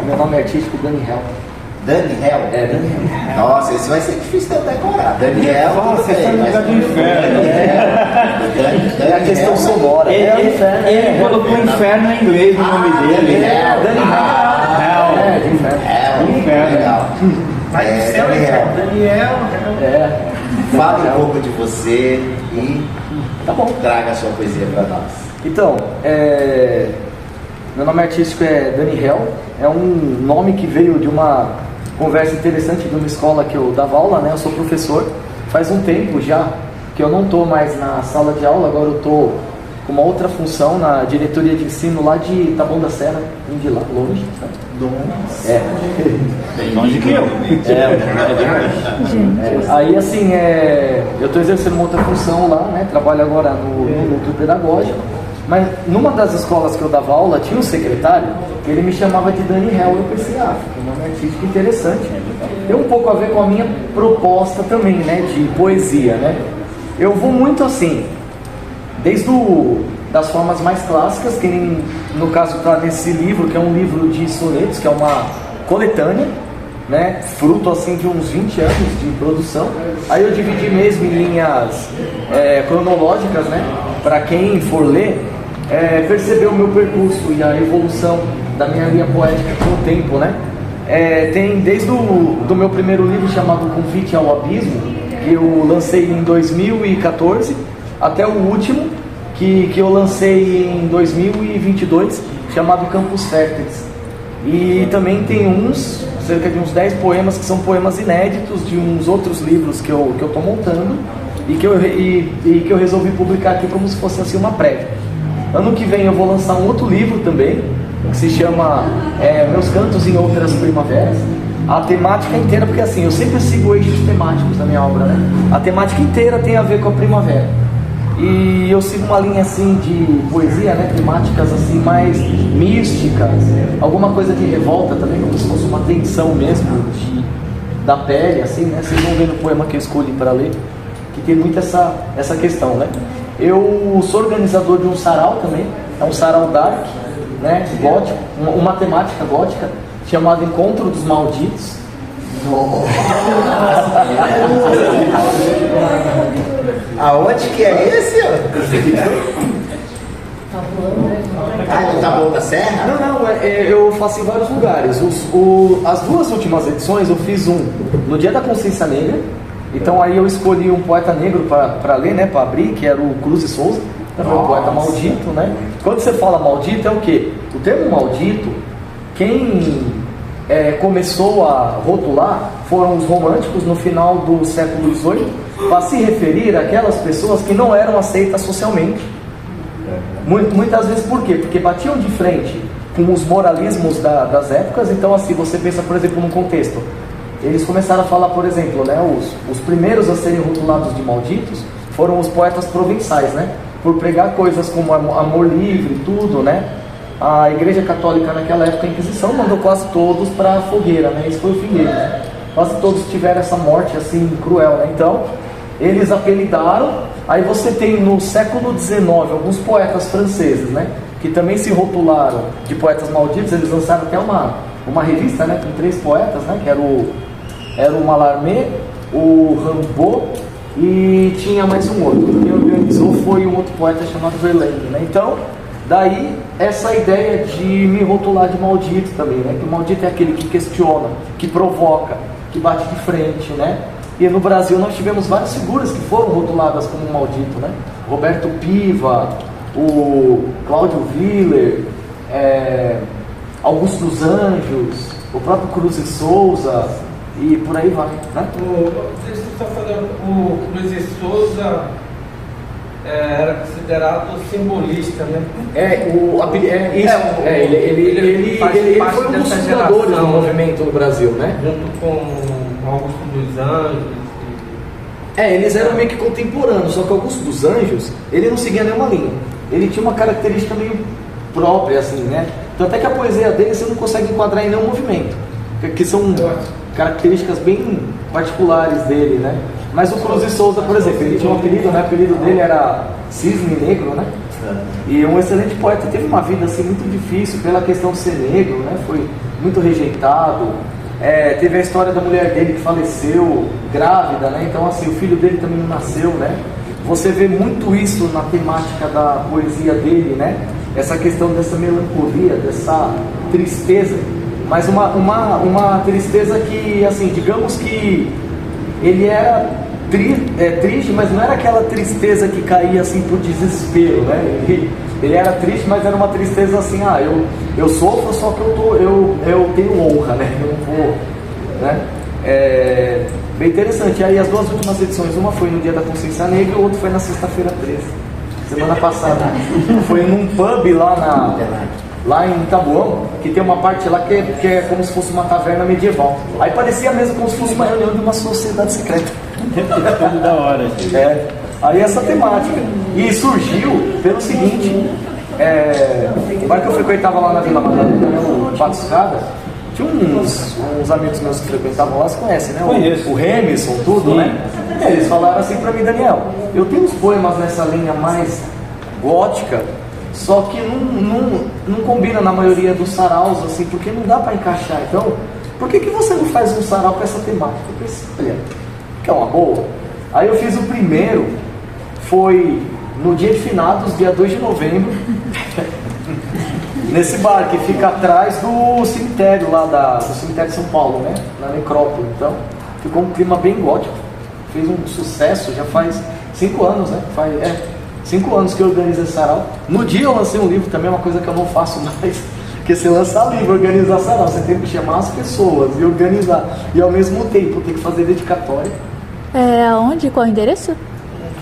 meu nome é artístico Daniel. Daniel? É, Daniel. Nossa, esse vai ser difícil de eu decorar. Daniel, Você está no lugar do inferno. É a questão sonora. Ele colocou inferno em inglês no nome dele. Daniel. De inferno. Inferno. Legal. Daniel. Fale um pouco de você e Tá bom. traga a sua poesia para nós. Então, meu nome artístico é Daniel. É um nome que veio de uma conversa interessante de uma escola que eu dava aula, né? Eu sou professor. Faz um tempo já que eu não estou mais na sala de aula, agora eu estou com uma outra função na diretoria de ensino lá de Taboão da Serra, de lá, longe, sabe? Bem longe que eu. Aí assim, eu estou exercendo uma outra função lá, né? Trabalho agora no núcleo pedagógico, mas numa das escolas que eu dava aula tinha um secretário, ele me chamava de Daniel. Eu pensei, fica um nome artístico interessante. Tem um pouco a ver com a minha proposta também, né? De poesia, né? Eu vou muito assim, desde das formas mais clássicas, que nem no caso está nesse livro, que é um livro de sonetos, que é uma coletânea, né, fruto assim de uns 20 anos de produção. Aí eu dividi mesmo em linhas cronológicas, né, para quem for ler, perceber o meu percurso e a evolução da minha linha poética com o tempo, né. Tem desde do meu primeiro livro chamado Convite ao Abismo, que eu lancei em 2014, até o último, que eu lancei em 2022, chamado Campos Férteis. E também tem cerca de uns 10 poemas que são poemas inéditos de uns outros livros que eu estou montando e que eu resolvi publicar aqui como se fosse assim uma prévia. Ano que vem eu vou lançar um outro livro também, que se chama Meus Cantos em Outras Primaveras. A temática inteira, porque assim, eu sempre sigo eixos temáticos da minha obra, né? A temática inteira tem a ver com a primavera. E eu sigo uma linha assim de poesia, né? Temáticas assim mais místicas, alguma coisa de revolta também, como se fosse uma tensão mesmo da pele, assim, né? Vocês vão ver no poema que eu escolhi para ler, que tem muito essa questão, né? Eu sou organizador de um sarau também, é um sarau dark, né? Gótico, uma temática gótica, chamado Encontro dos Malditos. Aonde que é esse? No Taboão da Serra? Não, eu faço em vários lugares. As duas últimas edições eu fiz no Dia da Consciência Negra. Então aí eu escolhi um poeta negro para ler, né, para abrir, que era o Cruz de Souza, que foi um poeta maldito, né? Quando você fala maldito é o quê? O termo maldito, quem começou a rotular foram os românticos no final do século XVIII, para se referir àquelas pessoas que não eram aceitas socialmente. Muitas vezes por quê? Porque batiam de frente com os moralismos das épocas. Então assim, você pensa, por exemplo, num contexto, eles começaram a falar, por exemplo, né, os primeiros a serem rotulados de malditos foram os poetas provençais, né, por pregar coisas como amor livre, tudo, né. A Igreja Católica naquela época, a Inquisição, mandou quase todos para a fogueira, né? Isso foi o fim deles, né? Quase todos tiveram essa morte assim cruel, né? Então eles apelidaram. Aí você tem no século XIX alguns poetas franceses, né, que também se rotularam de poetas malditos. Eles lançaram até uma revista, né, com 3 poetas, né, que era o Mallarmé, o Rimbaud e tinha mais um outro. Quem organizou foi um outro poeta chamado Verlaine, né? Então daí essa ideia de me rotular de maldito também, né? Que o maldito é aquele que questiona, que provoca, que bate de frente, né? E no Brasil nós tivemos várias figuras que foram rotuladas como maldito, né? Roberto Piva, o Cláudio Willer, Augusto dos Anjos, o próprio Cruz de Souza e por aí vai, né? Você está falando, o Cruz de Souza era considerado simbolista, né? Ele foi um dos fundadores do movimento no Brasil, né? Junto com Augusto dos Anjos. Eles eram meio que contemporâneos, só que Augusto dos Anjos, ele não seguia nenhuma linha. Ele tinha uma característica meio própria, assim, né? Tanto é que a poesia dele você não consegue enquadrar em nenhum movimento, que são características bem particulares dele, né? Mas o Cruz de Souza, por exemplo, ele tinha um apelido, né? O apelido dele era Cisne Negro, né? E um excelente poeta, teve uma vida assim muito difícil pela questão de ser negro, né? Foi muito rejeitado. Teve a história da mulher dele que faleceu grávida, né? Então assim, o filho dele também não nasceu, né? Você vê muito isso na temática da poesia dele, né? Essa questão dessa melancolia, dessa tristeza, mas uma tristeza que, assim, digamos que ele era triste, mas não era aquela tristeza que caía assim por desespero, né? Ele era triste, mas era uma tristeza assim, eu sofro, só que eu tenho honra, né? Eu não vou, né? Bem interessante. E aí as duas últimas edições, uma foi no Dia da Consciência Negra e o outro foi na Sexta-feira 13, semana passada. Foi num pub lá em Itabuão, que tem uma parte lá que é como se fosse uma taverna medieval. Aí parecia mesmo como se fosse uma reunião de uma sociedade secreta. Tudo da hora, gente. Aí essa temática. E surgiu pelo seguinte, agora que eu frequentava lá na Vila Madalena, né, o Patuscada, tinha uns amigos meus que frequentavam lá, você conhece, né? Conheço. O Remison, tudo, né? Eles falaram assim pra mim, Daniel, eu tenho uns poemas nessa linha mais gótica, só que não combina na maioria dos saraus, assim, porque não dá pra encaixar. Então, por que você não faz um sarau com essa temática? Eu pensei, olha, que é uma boa. Aí eu fiz o primeiro, foi no dia de finados, dia 2 de novembro, nesse bar que fica atrás do cemitério lá do cemitério de São Paulo, né? Na necrópole. Então, ficou um clima bem gótico. Fez um sucesso, já faz 5 anos, né? 5 anos que eu organizo esse sarau. No dia eu lancei um livro também, uma coisa que eu não faço mais, que você lançar livro, organizar sarau. Você tem que chamar as pessoas e organizar. E ao mesmo tempo tem que fazer dedicatória. Onde? Qual é o endereço?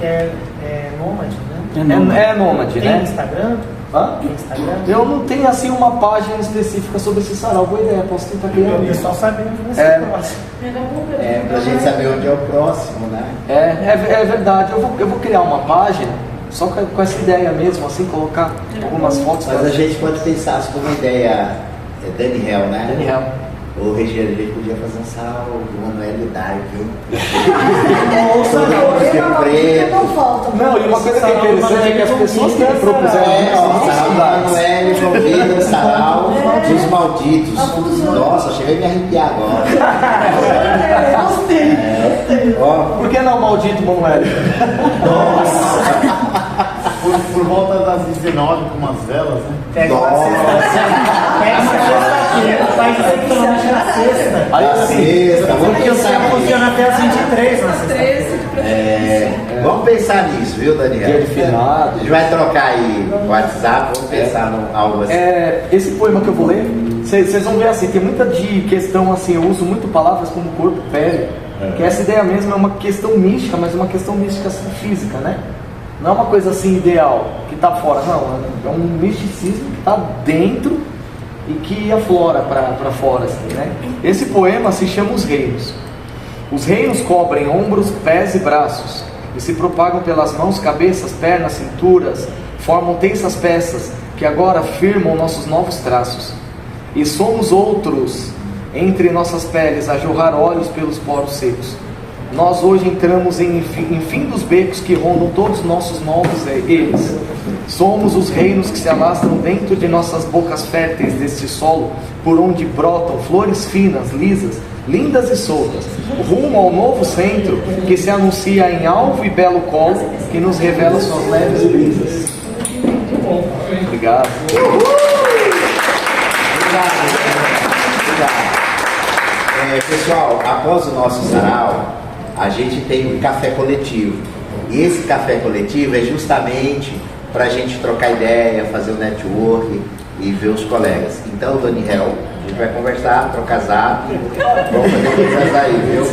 É Nômade, né? É Nômade, Tem né? Instagram? Hã? Tem Instagram? Eu não tenho assim uma página específica sobre esse sarau. Boa ideia, posso tentar criar. O pessoal sabe onde você gosta. Pra gente saber onde é o próximo, né? É verdade, eu vou criar uma página só com essa ideia mesmo, assim, colocar algumas fotos. Mas a gente pode pensar se for uma ideia Daniel, né? Daniel. Ô Regiane, a gente podia fazer um sarau do Manuel Dark, hein? Não, e uma coisa que é interessante é que as pessoas que me propuseram O sarau do Manuel envolvido no sarau dos malditos. Nossa, cheguei a me arrepiar agora. Por que não maldito, Manuel? Por volta das 19 com umas velas, né? Pega uma sexta-feira, faz excepcionalmente na sexta. Aí assim, Vamos Porque o pensar céu nisso. funciona até as 23 na sexta-feira. Vamos pensar nisso, viu, Daniel? Dia de finados. A gente vai trocar aí o WhatsApp, vamos pensar em algo assim. Esse poema que eu vou ler, vocês vão ver assim, tem muita de questão assim, eu uso muito palavras como corpo, pele, que essa ideia mesmo é uma questão mística, mas uma questão mística assim, física, né? Não é uma coisa assim ideal, que está fora, não, é um misticismo que está dentro e que aflora para fora, assim, né? Esse poema se chama Os Reinos. Os reinos cobrem ombros, pés e braços, e se propagam pelas mãos, cabeças, pernas, cinturas, formam tensas peças, que agora firmam nossos novos traços. E somos outros, entre nossas peles, a jorrar olhos pelos poros secos. Nós hoje entramos em fim dos becos que rondam todos nossos novos eles. Somos os reinos que se alastram dentro de nossas bocas férteis deste solo, por onde brotam flores finas, lisas, lindas e soltas, rumo ao novo centro que se anuncia em alvo e belo colo, que nos revela suas leves brisas. Obrigado. Pessoal, após o nosso sarau, a gente tem um café coletivo. E esse café coletivo é justamente para a gente trocar ideia, fazer o network e ver os colegas. Então, Daniel, a gente vai conversar, trocar zap, vamos fazer coisas aí, viu?